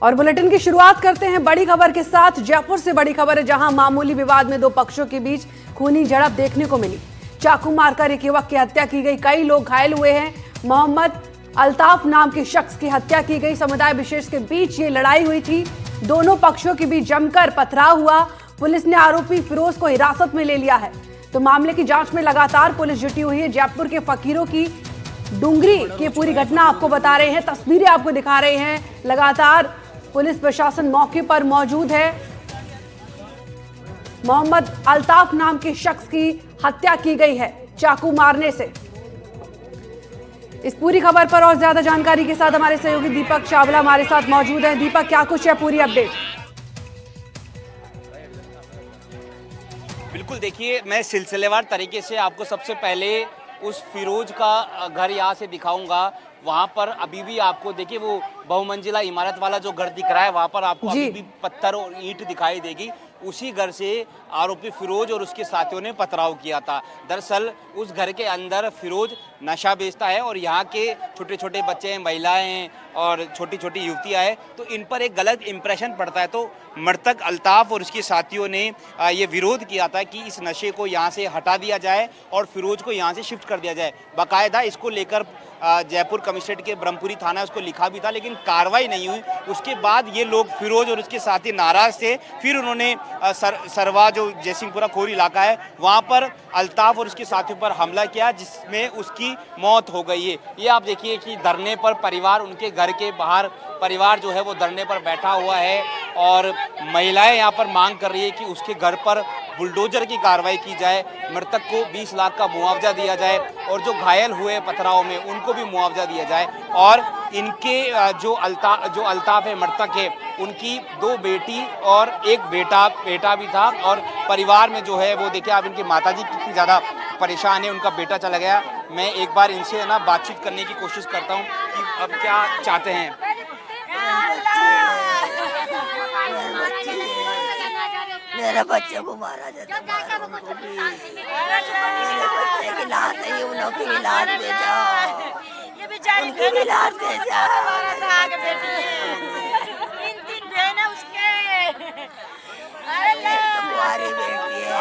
और बुलेटिन की शुरुआत करते हैं बड़ी खबर के साथ। जयपुर से बड़ी खबर है, जहां मामूली विवाद में दो पक्षों के बीच खूनी झड़प देखने को मिली। चाकू मारकर एक युवक की हत्या की गई, कई लोग घायल हुए हैं। मोहम्मद अल्ताफ नाम के शख्स की हत्या की गई। समुदाय विशेष के बीच ये लड़ाई हुई थी, दोनों पक्षों के बीच जमकर पथराव हुआ। पुलिस ने आरोपी फिरोज को हिरासत में ले लिया है। तो मामले की जांच में लगातार पुलिस जुटी हुई है। जयपुर के फकीरों की डुंगरी की पूरी घटना आपको बता रहे हैं, तस्वीरें आपको दिखा रहे हैं। लगातार पुलिस प्रशासन मौके पर मौजूद है। मोहम्मद अल्ताफ नाम के शख्स की हत्या की गई है चाकू मारने से। इस पूरी खबर पर और ज्यादा जानकारी के साथ हमारे सहयोगी दीपक चावला हमारे साथ मौजूद हैं। दीपक, क्या कुछ है पूरी अपडेट? बिल्कुल, देखिए मैं सिलसिलेवार तरीके से आपको सबसे पहले उस फिरोज का घर यहाँ से दिखाऊंगा। वहाँ पर अभी भी आपको देखिए वो बहुमंजिला इमारत वाला जो घर दिख रहा है, वहाँ पर आपको अभी भी पत्थर और ईंट दिखाई देगी। उसी घर से आरोपी फिरोज और उसके साथियों ने पथराव किया था। दरअसल उस घर के अंदर फिरोज नशा बेचता है और यहाँ के छोटे छोटे बच्चे हैं, महिलाएं हैं और छोटी छोटी युवतियाँ हैं, तो इन पर एक गलत इंप्रेशन पड़ता है। तो मृतक अल्ताफ और उसके साथियों ने ये विरोध किया था कि इस नशे को यहाँ से हटा दिया जाए और फिरोज को यहाँ से शिफ्ट कर दिया जाए। बाकायदा इसको लेकर जयपुर कमिश्नरेट के ब्रह्मपुरी थाना उसको लिखा भी था, लेकिन कार्रवाई नहीं हुई। उसके बाद ये लोग फिरोज और उसके साथी नाराज थे। फिर उन्होंने सरवा जो जयसिंहपुरा खोरी इलाका है वहाँ पर अल्ताफ और उसके साथियों पर हमला किया, जिसमें उसकी मौत हो गई है। ये आप देखिए कि धरने पर परिवार, उनके घर के बाहर परिवार जो है वो धरने पर बैठा हुआ है और महिलाएं यहाँ पर मांग कर रही है कि उसके घर पर बुलडोजर की कार्रवाई की जाए, मृतक को 20 लाख का मुआवजा दिया जाए और जो घायल हुए पथराव में उनको भी मुआवजा दिया जाए। और इनके जो अल्ताफ है, मृतक है, उनकी 2 बेटी और एक बेटा भी था। और परिवार में जो है वो देखिए आप इनकी माताजी कितनी ज़्यादा परेशान है, उनका बेटा चला गया। मैं एक बार इनसे ना बातचीत करने की कोशिश करता हूँ कि अब क्या चाहते हैं। मेरे बच्चे को मारा जाता है, मेरे बच्चे की लाश है, उन की लाश भेजा, उनकी लाश भेजा। तुम्हारी बेटी है।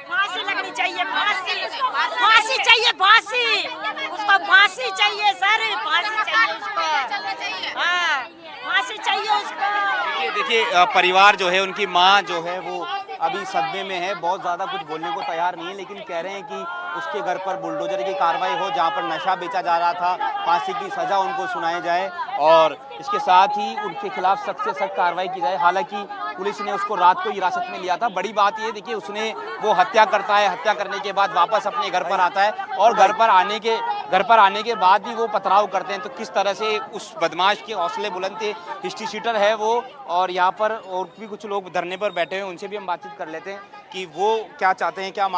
फांसी लगनी चाहिए, फांसी चाहिए, उसको फांसी चाहिए सर, फांसी चाहिए उसको, हाँ फांसी चाहिए उसको। देखिए परिवार जो है, उनकी माँ जो है वो अभी सदमे में है, बहुत ज़्यादा कुछ बोलने को तैयार नहीं है, लेकिन कह रहे हैं कि उसके घर पर बुलडोजर की कार्रवाई हो, जहां पर नशा बेचा जा रहा था, फांसी की सज़ा उनको सुनाई जाए और इसके साथ ही उनके खिलाफ सख्त से सख्त कार्रवाई की जाए। हालांकि पुलिस ने उसको रात को हिरासत में लिया था। बड़ी बात ये देखिए, उसने वो हत्या करता है, हत्या करने के बाद वापस अपने घर पर आता है और घर पर आने के बाद भी वो पथराव करते हैं। तो किस तरह से उस बदमाश के हौसले बुलंद थे, हिस्ट्री शीटर है वो। और यहाँ पर और भी कुछ लोग धरने पर बैठे हैं, उनसे भी हम बातचीत कर लेते हैं कि वो क्या चाहते हैं, क्या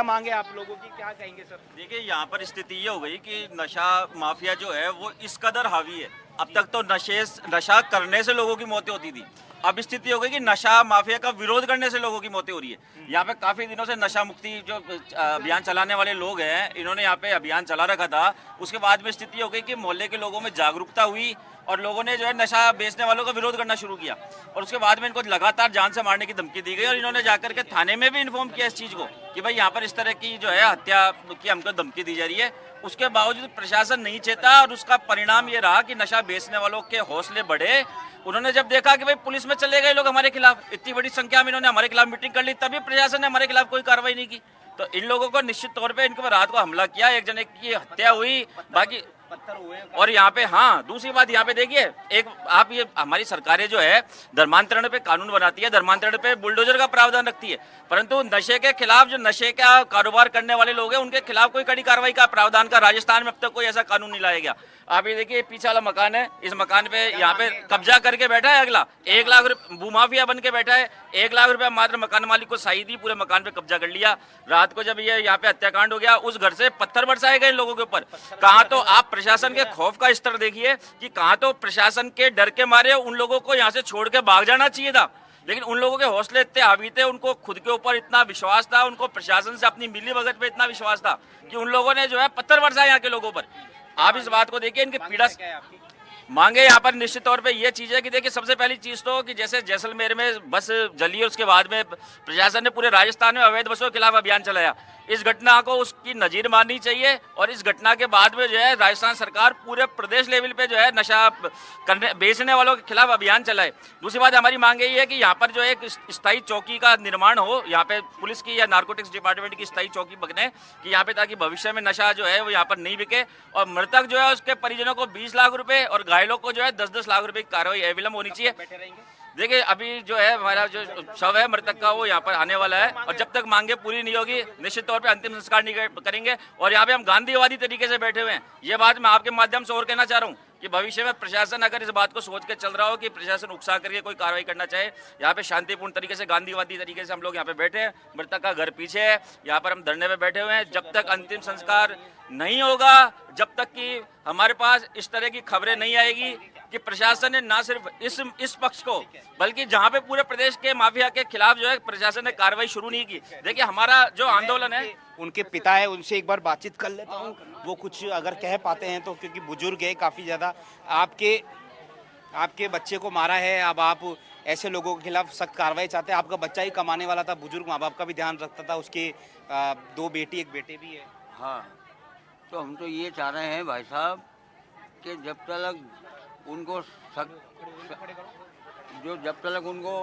मांगे आप लोगों की, क्या कहेंगे सर? देखिए यहाँ पर स्थिति ये हो गई कि नशा माफिया जो है वो इस कदर हावी है। अब तक तो नशा करने से लोगों की मौतें होती थी, अब स्थिति हो गई कि नशा माफिया का विरोध करने से लोगों की मौतें हो रही है। यहाँ पे काफी दिनों से नशा मुक्ति जो अभियान चलाने वाले लोग हैं, इन्होंने यहाँ पे अभियान चला रखा था। उसके बाद में स्थिति हो गई कि मोहल्ले के लोगों में जागरूकता हुई और लोगों ने जो है नशा बेचने वालों का विरोध करना शुरू किया और उसके बाद में इनको लगातार जान से मारने की धमकी दी गई और इन्होंने जाकर के थाने में भी इन्फॉर्म किया इस चीज़ को कि भाई यहाँ पर इस तरह की जो है हत्या की हमको धमकी दी जा रही है। उसके बावजूद प्रशासन नहीं चेता और उसका परिणाम ये रहा कि नशा बेचने वालों के हौसले बढ़े। उन्होंने जब देखा कि भाई पुलिस में चले गए लोग हमारे खिलाफ, इतनी बड़ी संख्या में इन्होंने हमारे खिलाफ मीटिंग कर ली, तभी प्रशासन ने हमारे खिलाफ कोई कार्रवाई नहीं की। तो इन लोगों को निश्चित तौर पे इनके रात को हमला किया, एक जने की हत्या हुई, बाकी पत्थर हुए। और यहाँ पे हाँ दूसरी बात यहाँ पे देखिए, एक आप ये हमारी सरकारें जो है धर्मांतरण पे कानून बनाती है, धर्मांतरण पे बुलडोजर का प्रावधान रखती है, परंतु नशे के खिलाफ जो नशे का कारोबार करने वाले लोग हैं उनके खिलाफ कोई कड़ी कार्रवाई का प्रावधान का राजस्थान में अब तक कोई ऐसा कानून नहीं लाया गया। आप ये देखिए पीछे वाला मकान है, इस मकान पे यहाँ पे कब्जा करके बैठा है अगला 1 लाख रुपए भूमाफिया बन के बैठा है। 1 लाख रुपया मात्र मकान मालिक को सही दी, पूरे मकान पे कब्जा कर लिया। रात को जब ये यहाँ पे हत्याकांड हो गया, उस घर से पत्थर बरसाए गए लोगों के ऊपर। कहाँ तो आप प्रशासन के खौफ का स्तर देखिए कि कहाँ तो प्रशासन के डर के मारे उन लोगों को यहाँ से छोड़ के भाग जाना चाहिए था। लेकिन उन लोगों के हौसले इतने हावी थे, उनको खुद के ऊपर इतना विश्वास था, उनको प्रशासन से अपनी मिली भगत पे इतना विश्वास था कि उन लोगों ने जो है पत्थर बरसाया यहाँ के लोगों पर। आप इस बात को देखिए, इनकी पीड़ा मांगे यहाँ पर निश्चित तौर पे ये चीज़ है कि देखिए, सबसे पहली चीज़ तो कि जैसे जैसलमेर में बस जली है, उसके बाद में प्रशासन ने पूरे राजस्थान में अवैध बसों के खिलाफ अभियान चलाया। इस घटना को उसकी नज़ीर माननी चाहिए और इस घटना के बाद में जो है राजस्थान सरकार पूरे प्रदेश लेवल पे जो है नशा करने बेचने वालों के खिलाफ अभियान चलाए। दूसरी बात हमारी मांग यही है कि यहाँ पर जो एक स्थायी चौकी का निर्माण हो, यहाँ पे पुलिस की या नारकोटिक्स डिपार्टमेंट की स्थायी चौकी बने कि यहाँ पे, ताकि भविष्य में नशा जो है वो यहाँ पर नहीं बिके और मृतक जो है उसके परिजनों को 20 लाख रुपए और घायलों को जो है 10-10 लाख रुपए की कार्रवाई अविलंब होनी चाहिए। देखिए, अभी जो है हमारा जो शव है मृतक का वो यहाँ पर आने वाला है और जब तक मांगे पूरी नहीं होगी निश्चित तौर पे अंतिम संस्कार नहीं करेंगे। और यहाँ पे हम गांधीवादी तरीके से बैठे हुए हैं। ये बात मैं आपके माध्यम से और कहना चाह रहा हूँ कि भविष्य में प्रशासन अगर इस बात को सोच के चल रहा हो कि प्रशासन उकसा करके कोई कार्रवाई करना चाहे, यहाँ पे शांतिपूर्ण तरीके से गांधीवादी तरीके से हम लोग यहाँ पे बैठे हैं। मृतक का घर पीछे है, यहाँ पर हम धरने पे बैठे हुए हैं। जब तक अंतिम संस्कार नहीं होगा, जब तक कि हमारे पास इस तरह की खबरें नहीं आएगी कि प्रशासन ने ना सिर्फ इस पक्ष को बल्कि जहाँ पे पूरे प्रदेश के माफिया के खिलाफ जो है प्रशासन ने कार्रवाई शुरू नहीं की। देखिए, हमारा जो आंदोलन है, उनके पिता है, उनसे एक बार बातचीत कर लेता हूँ, वो कुछ अगर कह पाते हैं तो, क्योंकि बुजुर्ग है काफ़ी ज़्यादा। आपके बच्चे को मारा है, अब आप ऐसे लोगों के खिलाफ सख्त कार्रवाई चाहते हैं। आपका बच्चा ही कमाने वाला था, बुजुर्ग माँ बाप का भी ध्यान रखता था, उसके 2 बेटी 1 बेटे भी है। हाँ, तो हम तो ये चाह रहे हैं भाई साहब कि जब तक उनको जब तक उनको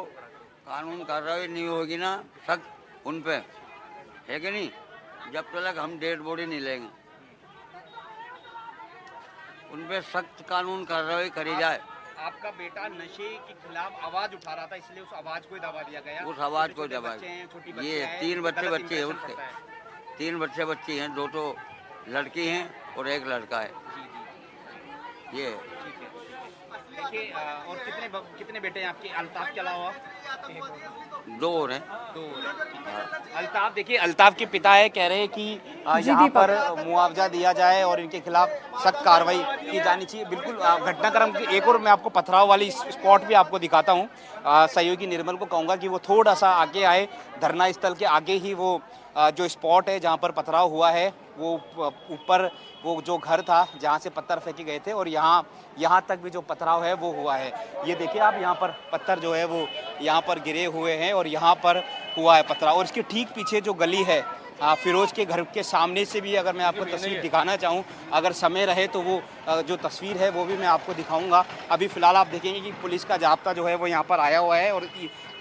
कानून कार्रवाई नहीं होगी ना सख्त उन पे, है कि नहीं, जब तक हम डेड बॉडी नहीं लेंगे। उन पे सख्त कानून कार्रवाई करी जाए। आपका बेटा नशे के खिलाफ आवाज उठा रहा था, इसलिए उस आवाज को दबा दिया गया। उस आवाज को दबा, ये 3 बच्चे हैं उसके, 3 बच्चे हैं, 2 तो लड़की हैं और 1 लड़का है। ये देखिए, और कितने बेटे हैं आपके अल्ताफ के अलावा? 2 और हैं। अल्ताफ, देखिए अल्ताफ के पिता है, कह रहे हैं कि यहाँ पर मुआवजा दिया जाए और इनके खिलाफ सख्त कार्रवाई की जानी चाहिए। बिल्कुल, घटनाक्रम की एक और मैं आपको पथराव वाली स्पॉट भी आपको दिखाता हूँ। सहयोगी निर्मल को कहूँगा कि वो थोड़ा सा आगे आए, धरना स्थल के आगे ही वो जो स्पॉट है जहाँ पर पथराव हुआ है, वो ऊपर वो जो घर था जहाँ से पत्थर फेंके गए थे और यहाँ तक भी जो पथराव है वो हुआ है। ये देखिए आप, यहाँ पर पत्थर जो है वो यहाँ पर गिरे हुए हैं और यहाँ पर हुआ है पथराव। और इसके ठीक पीछे जो गली है, फिरोज के घर के सामने से भी अगर मैं आपको तस्वीर दिखाना चाहूँ, अगर समय रहे तो वो जो तस्वीर है वो भी मैं आपको दिखाऊंगा। अभी फ़िलहाल आप देखेंगे कि पुलिस का जाब्ता जो है वो यहाँ पर आया हुआ है और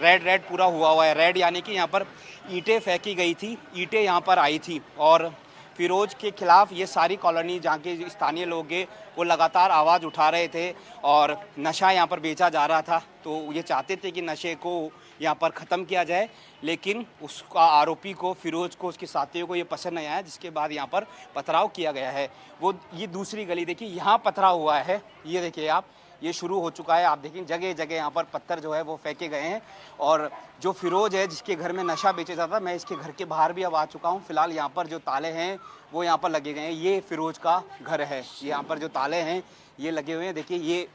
रेड पूरा हुआ है। रेड यानी कि यहाँ पर ईंटें फेंकी गई थी, ईंटें यहाँ पर आई थी और फिरोज के खिलाफ ये सारी कॉलोनी जहाँ के स्थानीय लोग हैं वो लगातार आवाज़ उठा रहे थे और नशा यहाँ पर बेचा जा रहा था। तो ये चाहते थे कि नशे को यहाँ पर ख़त्म किया जाए, लेकिन उसका आरोपी को, फिरोज को, उसके साथियों को ये पसंद नहीं आया, जिसके बाद यहाँ पर पथराव किया गया है। वो ये दूसरी गली देखिए, यहाँ पथराव हुआ है, ये देखिए आप, ये शुरू हो चुका है। आप देखें जगह जगह यहाँ पर पत्थर जो है वो फेंके गए हैं और जो फिरोज है जिसके घर में नशा बेचा जाता, मैं इसके घर के बाहर भी अब आ चुका हूँ। फिलहाल यहाँ पर जो ताले हैं वो यहाँ पर लगे गए हैं। ये फिरोज का घर है, यहाँ पर जो ताले हैं ये लगे हुए हैं। देखिए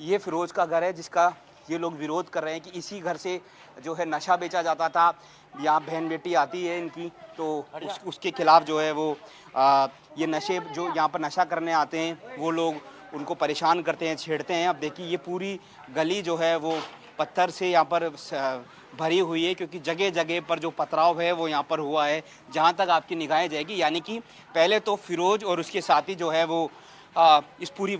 ये फिरोज का घर है जिसका ये लोग विरोध कर रहे हैं कि इसी घर से जो है नशा बेचा जाता था। यहाँ बहन बेटी आती है इनकी, तो उसके खिलाफ जो है वो ये नशे जो यहाँ पर नशा करने आते हैं वो लोग उनको परेशान करते हैं, छेड़ते हैं। अब देखिए ये पूरी गली जो है वो पत्थर से यहाँ पर भरी हुई है, क्योंकि जगह जगह पर जो पथराव है वो यहाँ पर हुआ है जहाँ तक आपकी निगाहें जाएगी। यानी कि पहले तो फिरोज और उसके साथी जो है वो इस पूरी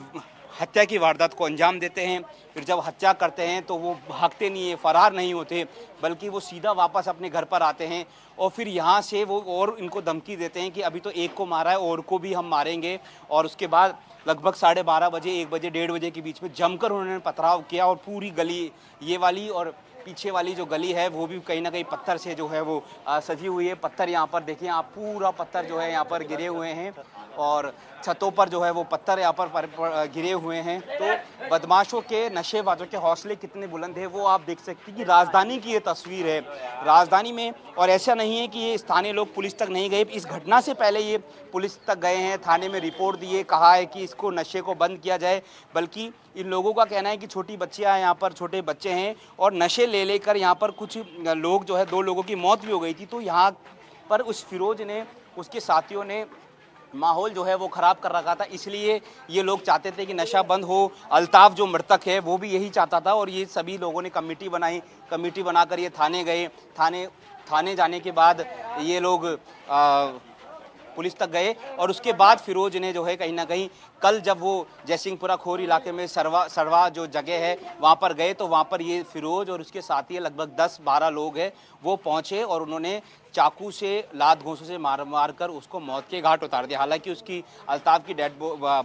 हत्या की वारदात को अंजाम देते हैं। फिर जब हत्या करते हैं तो वो भागते नहीं है, फरार नहीं होते, बल्कि वो सीधा वापस अपने घर पर आते हैं और फिर यहाँ से वो और इनको धमकी देते हैं कि अभी तो एक को मारा है और को भी हम मारेंगे। और उसके बाद लगभग 12:30 बजे, 1 बजे, 1:30 बजे के बीच में जमकर उन्होंने पथराव किया और पूरी गली, ये वाली और पीछे वाली जो गली है वो भी कहीं ना कहीं पत्थर से जो है वो सजी हुई है। पत्थर यहाँ पर देखिए आप, पूरा पत्थर जो है यहाँ पर गिरे हुए हैं और छतों पर जो है वो पत्थर यहाँ पर गिरे हुए हैं। तो बदमाशों के, नशेबाजों के हौसले कितने बुलंद है वो आप देख सकते हैं कि राजधानी की ये तस्वीर है। राजधानी में, और ऐसा नहीं है कि ये स्थानीय लोग पुलिस तक नहीं गए, इस घटना से पहले ये पुलिस तक गए हैं, थाने में रिपोर्ट दिए, कहा है कि इसको नशे को बंद किया जाए। बल्कि इन लोगों का कहना है कि छोटी बच्चियां यहाँ पर, छोटे बच्चे हैं और नशे ले लेकर यहाँ पर कुछ लोग जो है, 2 लोगों की मौत भी हो गई थी। तो यहाँ पर उस फिरोज ने, उसके साथियों ने माहौल जो है वो ख़राब कर रखा था, इसलिए ये लोग चाहते थे कि नशा बंद हो। अल्ताफ़ जो मृतक है वो भी यही चाहता था और ये सभी लोगों ने कमेटी बनाई, कमेटी बनाकर ये थाने गए। थाने जाने के बाद ये लोग पुलिस तक गए और उसके बाद फिरोज ने जो है कहीं ना कहीं कल जब वो जयसिंहपुरा खोर इलाके में सरवा जो जगह है वहाँ पर गए तो वहाँ पर ये फिरोज और उसके साथी लगभग 10-12 लोग हैं, वो पहुँचे और उन्होंने चाकू से, लात घोंसों से मार कर उसको मौत के घाट उतार दिया। हालांकि उसकी, अल्ताफ़ की डेड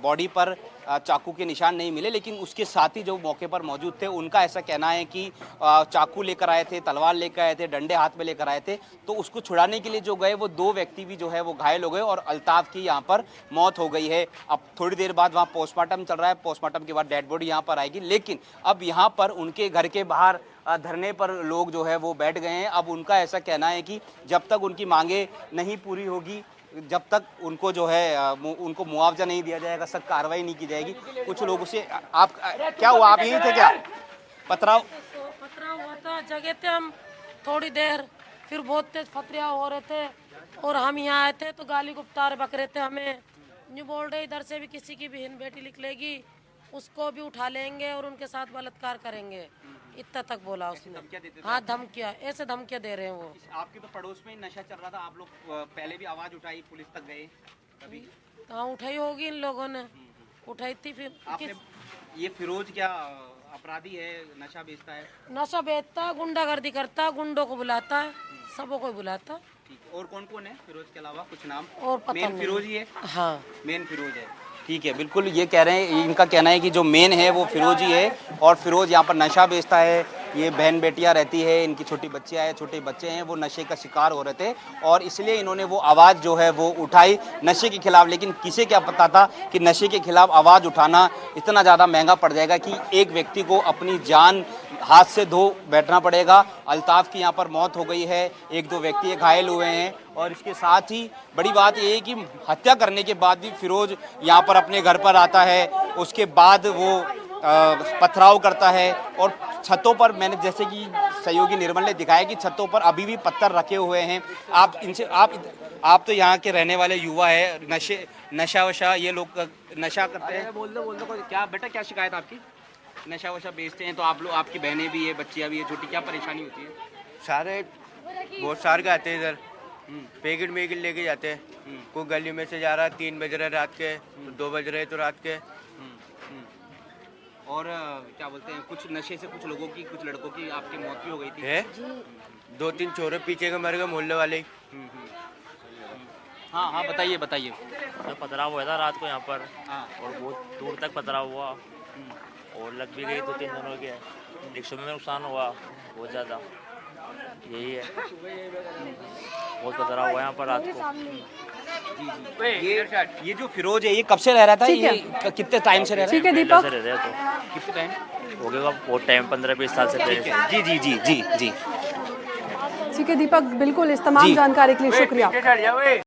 बॉडी पर चाकू के निशान नहीं मिले, लेकिन उसके साथी जो मौके पर मौजूद थे उनका ऐसा कहना है कि चाकू लेकर आए थे, तलवार लेकर आए थे, डंडे हाथ में लेकर आए थे। तो उसको छुड़ाने के लिए जो गए वो 2 व्यक्ति भी जो है वो घायल हो गए और अल्ताफ़ की यहाँ पर मौत हो गई है। अब थोड़ी देर बाद वहाँ पोस्टमार्टम चल रहा है, पोस्टमार्टम के बाद डेड बॉडी यहाँ पर आएगी। लेकिन अब यहाँ पर उनके घर के बाहर धरने पर लोग जो है वो बैठ गए हैं। अब उनका ऐसा कहना है कि जब तक उनकी मांगे नहीं पूरी होगी, जब तक उनको जो है उनको मुआवजा नहीं दिया जाएगा, सख्त कार्रवाई नहीं की जाएगी। कुछ लोगों से आप क्या हुआ, आप यही थे क्या? पथराव हुआ था, जगह थे हम थोड़ी देर, फिर बहुत तेज पथराव हो रहे थे और हम यहाँ आए थे तो गाली गुप्तार बक रहे थे हमें। न्यू बोल रहे इधर से भी किसी की बहन बेटी निकलेगी उसको भी उठा लेंगे और उनके साथ बलात्कार करेंगे, इतना तक बोला उसने। हाँ, धमकियाँ, ऐसे धमकियाँ दे रहे हैं वो। आपके तो पड़ोस में ही नशा चल रहा था, आप लोग पहले भी आवाज उठाई, पुलिस तक गए कभी? हाँ, उठाई होगी इन लोगों ने, उठाई थी। फिर आपने, ये फिरोज क्या अपराधी है, नशा बेचता है? नशा बेचता, गुंडागर्दी करता, गुंडों को बुलाता है, सबों को बुलाता। ठीक है, और कौन कौन है फिरोज के अलावा, कुछ नाम? और पता मेन नहीं। फिरोज ही है? हाँ, मेन फिरोज है। ठीक है, बिल्कुल ये कह रहे हैं, इनका कहना है कि जो मेन है वो फिरोज ही है और फिरोज यहाँ पर नशा बेचता है। ये बहन बेटियाँ रहती है, इनकी छोटी बच्चियाँ हैं, छोटे बच्चे हैं, वो नशे का शिकार हो रहे थे और इसलिए इन्होंने वो आवाज़ जो है वो उठाई नशे के खिलाफ। लेकिन किसे क्या पता था कि नशे के खिलाफ आवाज़ उठाना इतना ज़्यादा महंगा पड़ जाएगा कि एक व्यक्ति को अपनी जान हाथ से धो बैठना पड़ेगा। अल्ताफ़ की यहाँ पर मौत हो गई है, 1-2 व्यक्ति घायल हुए हैं और इसके साथ ही बड़ी बात ये है कि हत्या करने के बाद भी फिरोज यहाँ पर अपने घर पर आता है, उसके बाद वो पथराव करता है और छतों पर, मैंने जैसे कि सहयोगी निर्मल ने दिखाया कि छतों पर अभी भी पत्थर रखे हुए हैं। आप इनसे, आप तो यहाँ के रहने वाले युवा है, नशा वशा ये लोग नशा करते हैं? बोल दो क्या बेटा, क्या शिकायत आपकी? नशा वशा बेचते हैं तो आप लोग, आपकी बहनें भी है, बच्चियाँ भी है छोटी, क्या परेशानी होती है? सारे बहुत सारे का आते हैं इधर, पैकेट में लेके जाते हैं। कोई गली में से जा रहा है, 3 बज रहे रात के, 2 बज रहे तो रात के। और क्या बोलते हैं, कुछ नशे से कुछ लोगों की, कुछ लड़कों की आपकी मौत भी हो गई थी? है 2-3 छोरे पीछे के मर गए, मोहल्ले वाले ही। हाँ, बताइए। पथराव हुआ था रात को यहाँ पर। हाँ। और बहुत दूर तक पथराव हुआ और लग भी गई 2-3 जनों के, रिक्शों में नुकसान हुआ बहुत ज़्यादा। यही है, बहुत पथराव हुआ यहाँ पर रात को। ये जो फिरोज है ये कब से रह रहा था? ये कितने टाइम से रह रहा है? ठीक है दीपक, से रह रहे तो कितने टाइम हो गया, बहुत टाइम, 15-20 साल से पहले। जी। ठीक है दीपक, बिल्कुल इस तमाम जानकारी के लिए शुक्रिया।